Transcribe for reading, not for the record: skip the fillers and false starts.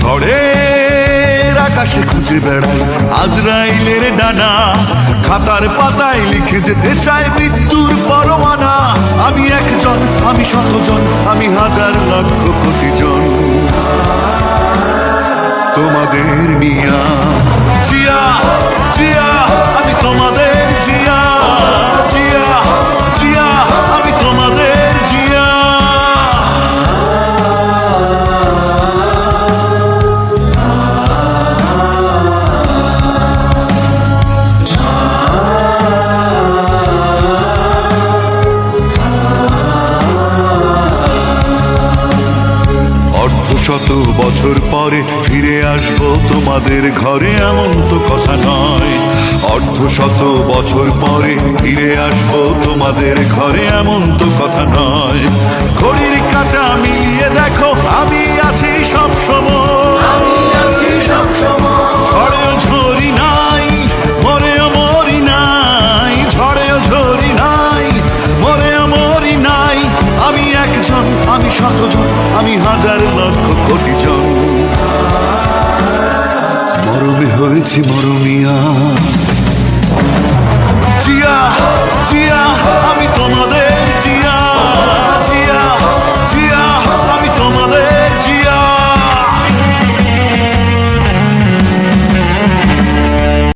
ঝড়ের আকাশে খুঁজে বেড়াই আজরাইলের ডানা, খাতার পাতায় লিখে যেতে চাই মৃত্যুর পরমানা। আমি একজন, আমি শতজন, আমি হাজার লক্ষ কোটি জন, তোমাদের মিয়া জিয়া জিয়া, আমি তোমাদের জিয়া জিয়া জিয়া, আমি তোমাদের জিয়া। শত বছর পরে ফিরে আসবো তোমাদের ঘরে, এমন তো কথা নয়। শত বছর পরে ফিরে আসবো তোমাদের ঘরে, এমন তো কথা নয়। ঘড়ির কাঁটা মিলিয়ে দেখো, আমি আছি সব সময়। ঝড়েও ঝরি নাই, মরেও মরি নাই। ঝড়েও ঝরি নাই, মরেও মরি নাই। আমি একজন, আমি শতজন, আমি হাজার লক্ষ কোটি জন। মরমে হয়েছি মরমে